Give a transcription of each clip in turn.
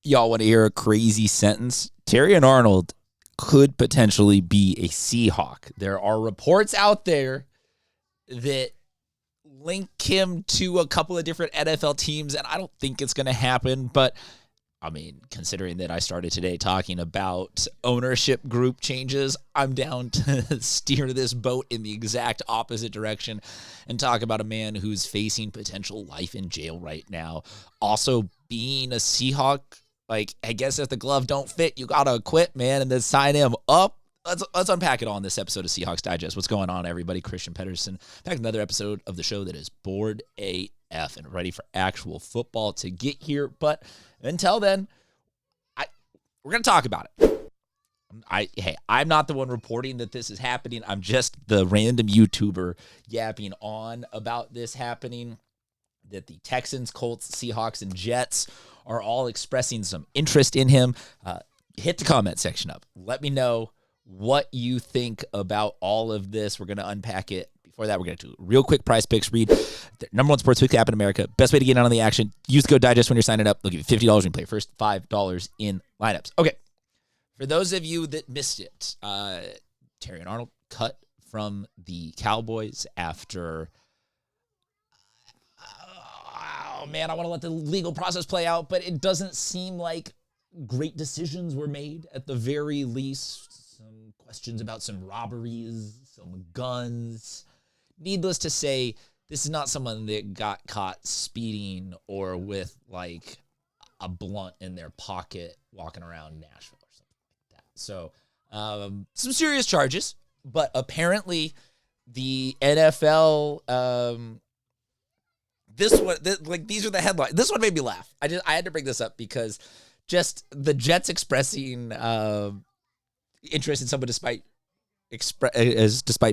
Y'all want to hear a crazy sentence? Terrion Arnold could potentially be a Seahawk. There are reports out there that link him to a couple of different NFL teams, and I don't think it's going to happen, but I mean, considering that I started today talking about ownership group changes, I'm down to steer this boat in the exact opposite direction and talk about a man who's facing potential life in jail right now. Also, being a Seahawk, like, I guess if the glove don't fit, you got to quit, man, and then sign him up. Let's unpack it all in this episode of Seahawks Digest. What's going on, everybody? Christian Pedersen, back with another episode of the show that is bored AF and ready for actual football to get here. But until then, we're going to talk about it. I'm not the one reporting that this is happening. I'm just the random YouTuber yapping on about this happening, that the Texans, Colts, Seahawks, and Jets are all expressing some interest in him. Hit the comment section up. Let me know what you think about all of this. We're going to unpack it. Before that, we're going to do a real quick prize picks read. The number one sports weekly app in America. Best way to get in on the action. Use the code Digest when you're signing up. They'll give you $50 when you play first $5 in lineups. Okay. For those of you that missed it, Terrion Arnold cut from the Cowboys after... oh, man, I want to let the legal process play out, but it doesn't seem like great decisions were made at the very least. Some questions about some robberies, some guns. Needless to say, this is not someone that got caught speeding or with, like, a blunt in their pocket walking around Nashville or something like that. So, some serious charges, but apparently the NFL, these are the headlines. This one made me laugh. I had to bring this up because just the Jets expressing interest in someone despite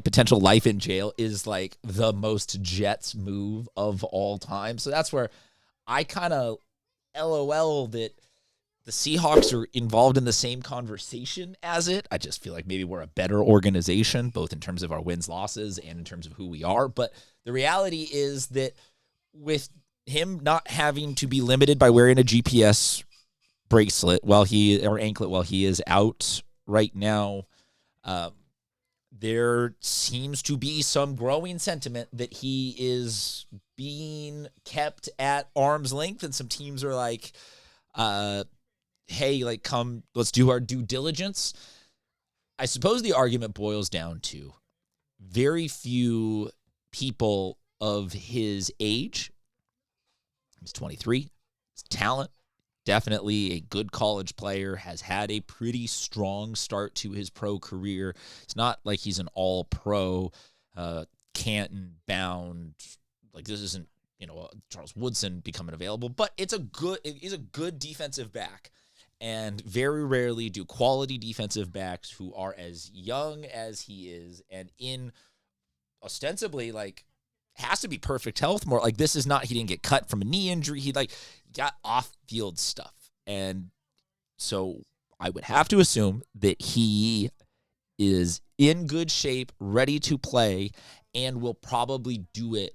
potential life in jail is like the most Jets move of all time. So that's where I kind of LOL that the Seahawks are involved in the same conversation as it. I just feel like maybe we're a better organization, both in terms of our wins, losses, and in terms of who we are. But the reality is that with him not having to be limited by wearing a GPS bracelet anklet while he is out right now, there seems to be some growing sentiment that he is being kept at arm's length, and some teams are like, hey, like, come, let's do our due diligence. I suppose the argument boils down to very few people of his age. He's 23. His talent, definitely a good college player, has had a pretty strong start to his pro career. It's not like he's an all-pro, Canton bound. Like, this isn't, Charles Woodson becoming available, but he's a good defensive back. And very rarely do quality defensive backs who are as young as he is and in ostensibly, like, has to be perfect health more. Like, this is not, he didn't get cut from a knee injury. He, like, got off-field stuff. And so I would have to assume that he is in good shape, ready to play, and will probably do it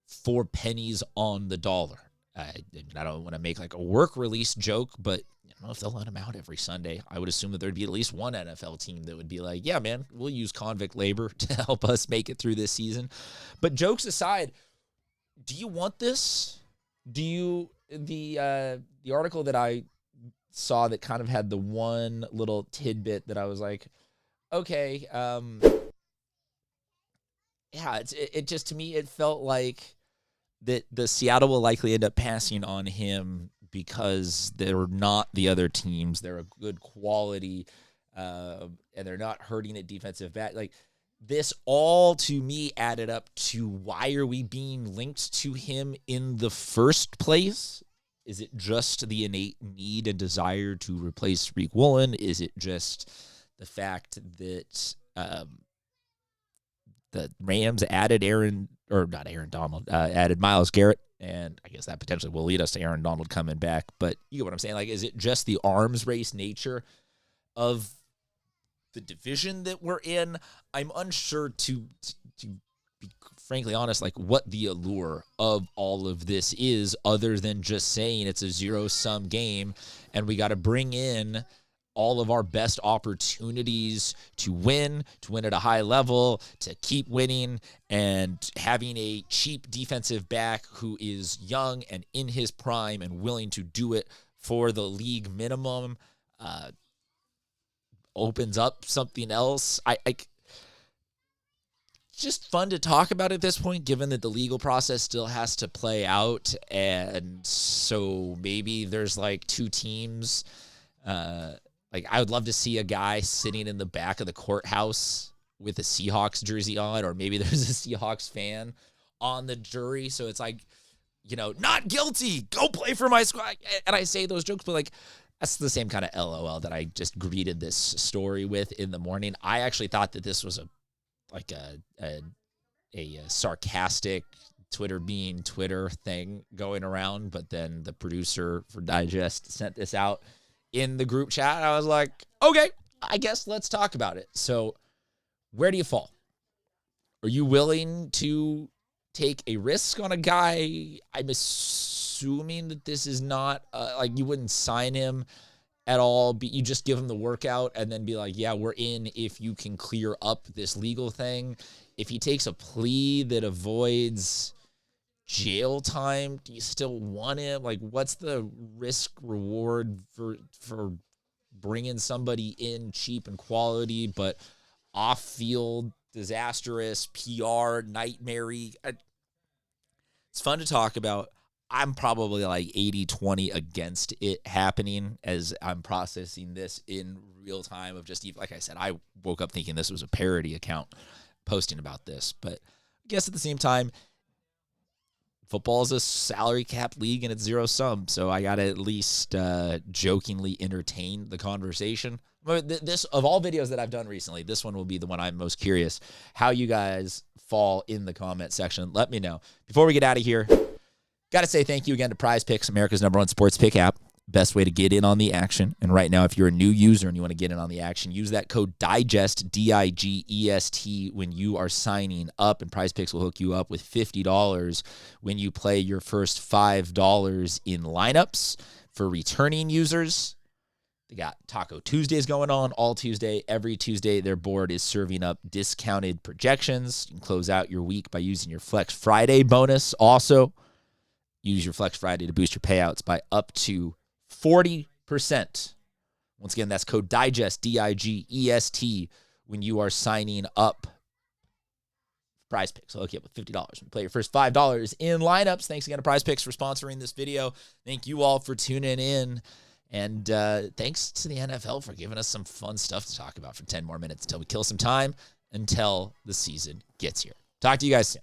for pennies on the dollar. I don't want to make like a work release joke, but I don't know if they'll let him out every Sunday. I would assume that there'd be at least one NFL team that would be like, yeah, man, we'll use convict labor to help us make it through this season. But jokes aside, do you want this? The article that I saw that kind of had the one little tidbit that I was like, okay, yeah, it just, to me, it felt like that the Seattle will likely end up passing on him because they're not the other teams. They're a good quality, and they're not hurting at defensive back. Like, this all, to me, added up to why are we being linked to him in the first place? Is it just the innate need and desire to replace Rick Woolen? Is it just the fact that the Rams added added Myles Garrett, and I guess that potentially will lead us to Aaron Donald coming back. But you get what I'm saying? Like, is it just the arms race nature of the division that we're in? I'm unsure to be frankly honest, like what the allure of all of this is, other than just saying it's a zero-sum game and we got to bring in all of our best opportunities to win at a high level, to keep winning, and having a cheap defensive back who is young and in his prime and willing to do it for the league minimum opens up something else. Just fun to talk about at this point, given that the legal process still has to play out. And so maybe there's like two teams. Like I would love to see a guy sitting in the back of the courthouse with a Seahawks jersey on, or maybe there's a Seahawks fan on the jury. So it's like, you know, not guilty, go play for my squad. And I say those jokes, but like, that's the same kind of LOL that I just greeted this story with in the morning. I actually thought that this was a sarcastic Twitter thing going around, but then the producer for Digest sent this out in the group chat. I was like, okay, I guess let's talk about it. So where do you fall? Are you willing to take a risk on a guy? I'm assuming that this is not like you wouldn't sign him at all, but you just give him the workout and then be like, yeah, we're in if you can clear up this legal thing. If he takes a plea that avoids jail time, do you still want him? Like, what's the risk reward for bringing somebody in cheap and quality, but off field, disastrous, PR, nightmare-y? It's fun to talk about. I'm probably like 80-20 against it happening as I'm processing this in real time of just, like I said, I woke up thinking this was a parody account posting about this. But I guess at the same time, football is a salary cap league and it's zero sum. So I got to at least jokingly entertain the conversation. This, of all videos that I've done recently, this one will be the one I'm most curious how you guys fall in the comment section. Let me know. Before we get out of here, got to say thank you again to Prize Picks, America's #1 sports pick app. Best way to get in on the action. And right now, if you're a new user and you want to get in on the action, use that code DIGEST, DIGEST, when you are signing up. And Prize Picks will hook you up with $50 when you play your first $5 in lineups. For returning users, they got Taco Tuesdays going on all Tuesday. Every Tuesday, their board is serving up discounted projections. You can close out your week by using your Flex Friday bonus. Also, use your Flex Friday to boost your payouts by up to 40%. Once again, that's code DIGEST, DIGEST, when you are signing up. Prize Picks. I'll hook you up with $50 when you play your first $5 in lineups. Thanks again to Prize Picks for sponsoring this video. Thank you all for tuning in. And thanks to the NFL for giving us some fun stuff to talk about for 10 more minutes until we kill some time until the season gets here. Talk to you guys soon.